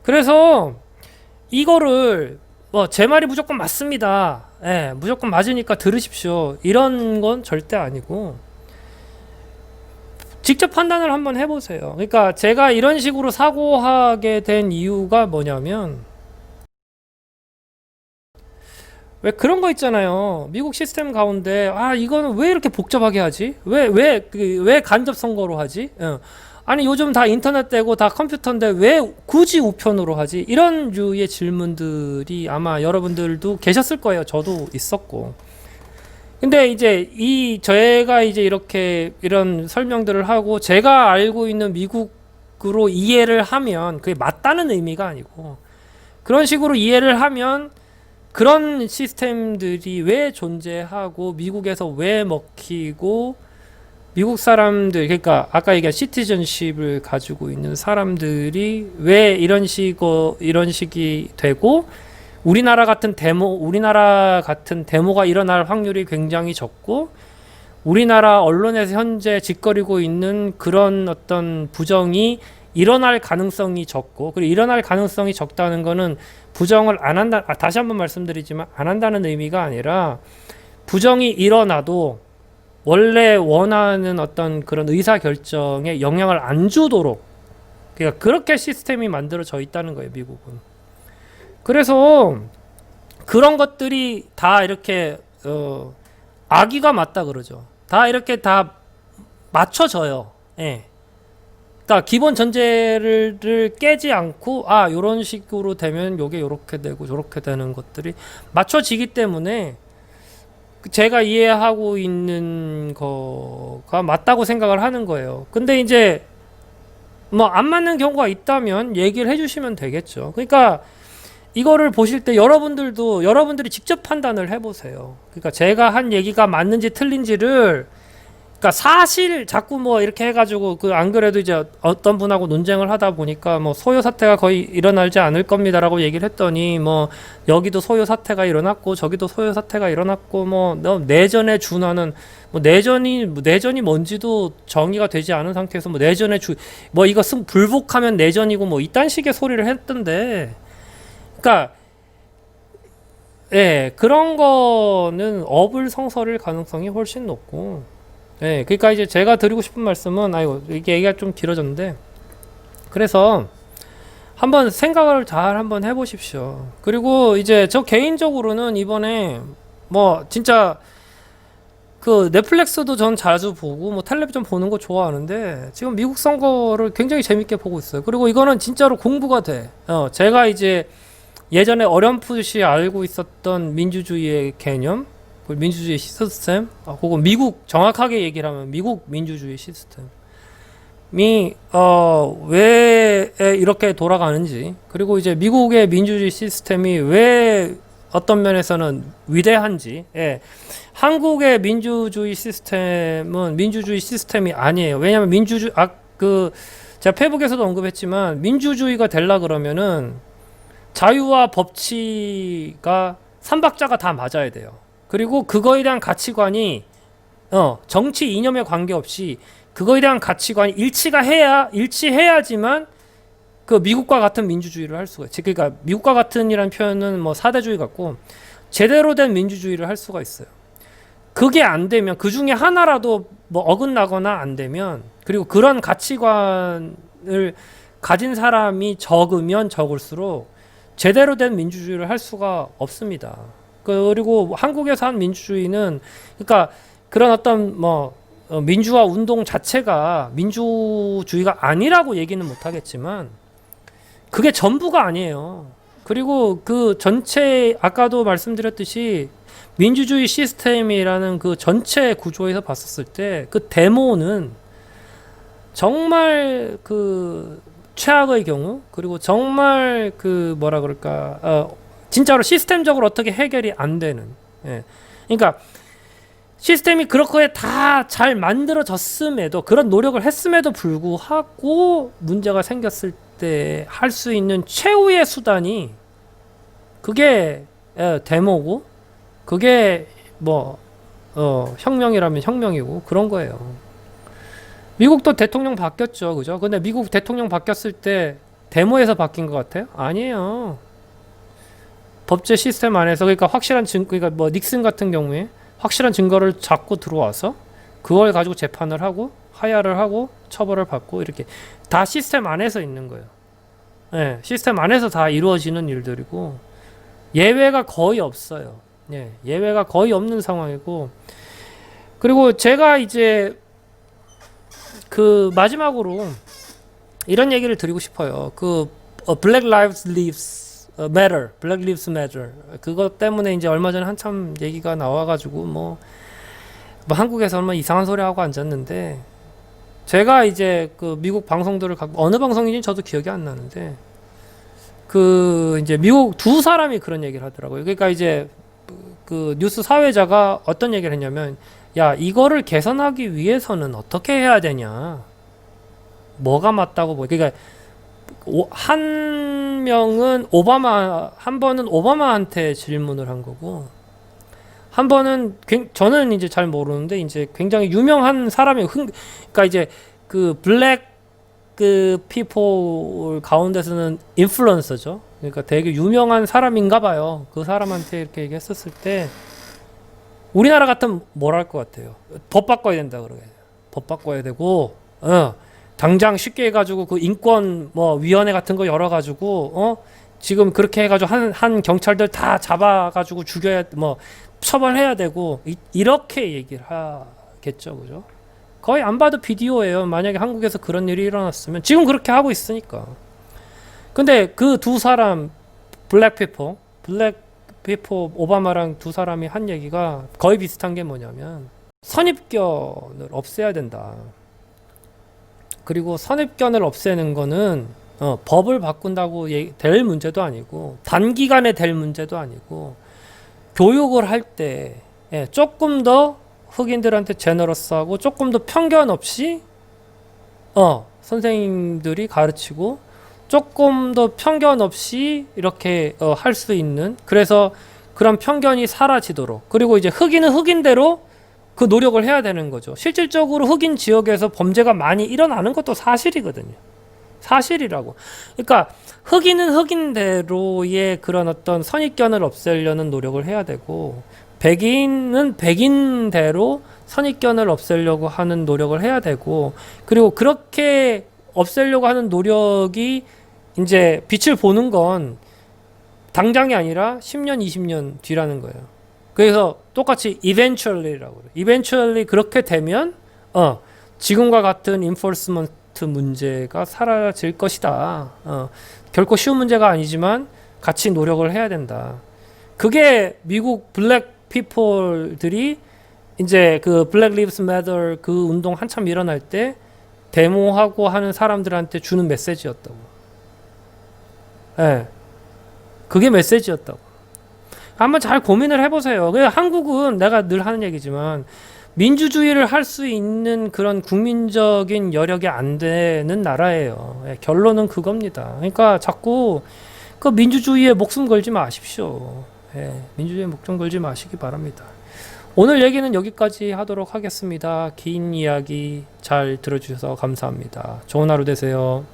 그래서 이거를 뭐 제 말이 무조건 맞습니다. 예, 무조건 맞으니까 들으십시오. 이런 건 절대 아니고 직접 판단을 한번 해보세요. 그러니까 제가 이런 식으로 사고하게 된 이유가 뭐냐면 왜 그런 거 있잖아요. 미국 시스템 가운데 아 이거는 왜 이렇게 복잡하게 하지? 왜 간접 선거로 하지? 아니 요즘 다 인터넷 되고 다 컴퓨터인데 왜 굳이 우편으로 하지? 이런 류의 질문들이 아마 여러분들도 계셨을 거예요. 저도 있었고. 근데 이제 저희가 이제 이렇게 이런 설명들을 하고 제가 알고 있는 미국으로 이해를 하면 그게 맞다는 의미가 아니고 그런 식으로 이해를 하면 그런 시스템들이 왜 존재하고 미국에서 왜 먹히고 미국 사람들 그러니까 아까 얘기한 시티즌십을 가지고 있는 사람들이 왜 이런 식이 되고 우리나라 같은 데모가 일어날 확률이 굉장히 적고 우리나라 언론에서 현재 짓거리고 있는 그런 어떤 부정이 일어날 가능성이 적고 그리고 일어날 가능성이 적다는 거는 부정을 안 한다 다시 한번 말씀드리지만 안 한다는 의미가 아니라 부정이 일어나도 원래 원하는 어떤 그런 의사 결정에 영향을 안 주도록 그러니까 그렇게 시스템이 만들어져 있다는 거예요, 미국은. 그래서 그런 것들이 다 이렇게 아기가 맞다 그러죠. 다 이렇게 다 맞춰져요. 예. 그러니까 기본 전제를 깨지 않고 아 요런 식으로 되면 요게 요렇게 되고 저렇게 되는 것들이 맞춰지기 때문에 제가 이해하고 있는 거가 맞다고 생각을 하는 거예요. 근데 이제 뭐 안 맞는 경우가 있다면 얘기를 해주시면 되겠죠. 그러니까 이거를 보실 때 여러분들이 직접 판단을 해보세요. 그러니까 제가 한 얘기가 맞는지 틀린지를 그러니까 사실 자꾸 뭐 이렇게 해가지고 그 안 그래도 이제 어떤 분하고 논쟁을 하다 보니까 뭐 소요 사태가 거의 일어나지 않을 겁니다라고 얘기를 했더니 뭐 여기도 소요 사태가 일어났고 저기도 소요 사태가 일어났고 뭐 내전에 준하는 뭐 내전이 뭔지도 정의가 되지 않은 상태에서 뭐 뭐 이거 불복하면 내전이고 뭐 이딴 식의 소리를 했던데 그러니까 예 그런 거는 어불성설일 가능성이 훨씬 높고 네, 그러니까 이제 제가 드리고 싶은 말씀은 아이고 이게 얘기가 좀 길어졌는데 그래서 한번 생각을 잘 한번 해보십시오. 그리고 이제 저 개인적으로는 이번에 뭐 진짜 그 넷플릭스도 전 자주 보고 뭐 텔레비전 보는 거 좋아하는데 지금 미국 선거를 굉장히 재밌게 보고 있어요. 그리고 이거는 진짜로 공부가 돼. 제가 이제 예전에 어렴풋이 알고 있었던 민주주의의 개념 민주주의 시스템 혹은 미국 정확하게 얘기를 하면 미국 민주주의 시스템이 왜 이렇게 돌아가는지 그리고 이제 미국의 민주주의 시스템이 왜 어떤 면에서는 위대한지 한국의 민주주의 시스템은 민주주의 시스템이 아니에요. 왜냐하면 제가 페북에서도 언급했지만 민주주의가 되려 그러면은 자유와 법치가 삼박자가 다 맞아야 돼요. 그리고 그거에 대한 가치관이 정치 이념에 관계없이 그거에 대한 가치관이 일치해야지만 그 미국과 같은 민주주의를 할 수가 있어요. 그러니까 미국과 같은이라는 표현은 뭐 사대주의 같고 제대로 된 민주주의를 할 수가 있어요. 그게 안 되면 그 중에 하나라도 뭐 어긋나거나 안 되면 그리고 그런 가치관을 가진 사람이 적으면 적을수록 제대로 된 민주주의를 할 수가 없습니다. 그리고 한국에서 한 민주주의는 그러니까 그런 어떤 뭐 민주화 운동 자체가 민주주의가 아니라고 얘기는 못하겠지만 그게 전부가 아니에요. 그리고 그 전체 아까도 말씀드렸듯이 민주주의 시스템이라는 그 전체 구조에서 봤었을 때 그 데모는 정말 그 최악의 경우 그리고 정말 그 뭐라 그럴까 진짜로 시스템적으로 어떻게 해결이 안 되는. 그러니까 시스템이 그렇게 다 잘 만들어졌음에도 그런 노력을 했음에도 불구하고 문제가 생겼을 때 할 수 있는 최후의 수단이 그게 데모고 그게 뭐 혁명이라면 혁명이고 그런 거예요. 미국도 대통령 바뀌었죠, 그죠? 근데 미국 대통령 바뀌었을 때 데모에서 바뀐 것 같아요? 아니에요. 법제 시스템 안에서, 그러니까 확실한 증거, 그러니까 뭐 닉슨 같은 경우에 확실한 증거를 잡고 들어와서 그걸 가지고 재판을 하고 하야를 하고 처벌을 받고 이렇게 다 시스템 안에서 있는 거예요. 예, 시스템 안에서 다 이루어지는 일들이고 예외가 거의 없어요. 예, 예외가 거의 없는 상황이고, 그리고 제가 이제 그 마지막으로 이런 얘기를 드리고 싶어요. 그 Black Lives Matter, Black Lives Matter 그것 때문에 이제 얼마 전에 한참 얘기가 나와가지고 뭐 한국에서 얼마 이상한 소리 하고 앉았는데, 제가 이제 그 미국 방송들을 갖고 어느 방송인지 저도 기억이 안 나는데 그 이제 미국 두 사람이 그런 얘기를 하더라고요. 그러니까 이제 그 뉴스 사회자가 어떤 얘기를 했냐면, 야, 이거를 개선하기 위해서는 어떻게 해야 되냐, 뭐가 맞다고 뭐, 그러니까 한 명은 한 번은 오바마한테 질문을 한 거고, 한 번은 저는 이제 잘 모르는데 이제 굉장히 유명한 사람이 그러니까 이제 그 블랙 그 피플 가운데서는 인플루언서죠. 그러니까 되게 유명한 사람인가 봐요. 그 사람한테 이렇게 얘기했었을 때 우리나라 같으면 뭘 할 것 같아요? 법 바꿔야 된다 그러게. 법 바꿔야 되고, 당장 쉽게 해가지고 그 인권 뭐 위원회 같은 거 열어가지고 지금 그렇게 해가지고 한 경찰들 다 잡아가지고 죽여야, 뭐 처벌해야 되고, 이렇게 얘기를 하겠죠, 그죠? 거의 안 봐도 비디오예요. 만약에 한국에서 그런 일이 일어났으면 지금 그렇게 하고 있으니까. 근데 그 두 사람 블랙 피플 오바마랑 두 사람이 한 얘기가 거의 비슷한 게 뭐냐면, 선입견을 없애야 된다. 그리고 선입견을 없애는 거는 법을 바꾼다고 될 문제도 아니고, 단기간에 될 문제도 아니고, 교육을 할 때 조금 더 흑인들한테 제너러스하고 조금 더 편견 없이 선생님들이 가르치고 조금 더 편견 없이 이렇게 할 수 있는, 그래서 그런 편견이 사라지도록, 그리고 이제 흑인은 흑인대로 그 노력을 해야 되는 거죠. 실질적으로 흑인 지역에서 범죄가 많이 일어나는 것도 사실이거든요. 사실이라고. 그러니까 흑인은 흑인대로의 그런 어떤 선입견을 없애려는 노력을 해야 되고, 백인은 백인대로 선입견을 없애려고 하는 노력을 해야 되고, 그리고 그렇게 없애려고 하는 노력이 이제 빛을 보는 건 당장이 아니라 10년, 20년 뒤라는 거예요. 그래서 똑같이 eventually라고 그래요. eventually 그렇게 되면 지금과 같은 enforcement 문제가 사라질 것이다. 결코 쉬운 문제가 아니지만 같이 노력을 해야 된다. 그게 미국 블랙 피플들이 이제 그 블랙 리브스 매터 그 운동 한참 일어날 때 데모하고 하는 사람들한테 주는 메시지였다고. 예. 그게 메시지였다고. 한번 잘 고민을 해보세요. 한국은 내가 늘 하는 얘기지만 민주주의를 할 수 있는 그런 국민적인 여력이 안 되는 나라예요. 예, 결론은 그겁니다. 그러니까 자꾸 그 민주주의에 목숨 걸지 마십시오. 예, 민주주의에 목숨 걸지 마시기 바랍니다. 오늘 얘기는 여기까지 하도록 하겠습니다. 긴 이야기 잘 들어주셔서 감사합니다. 좋은 하루 되세요.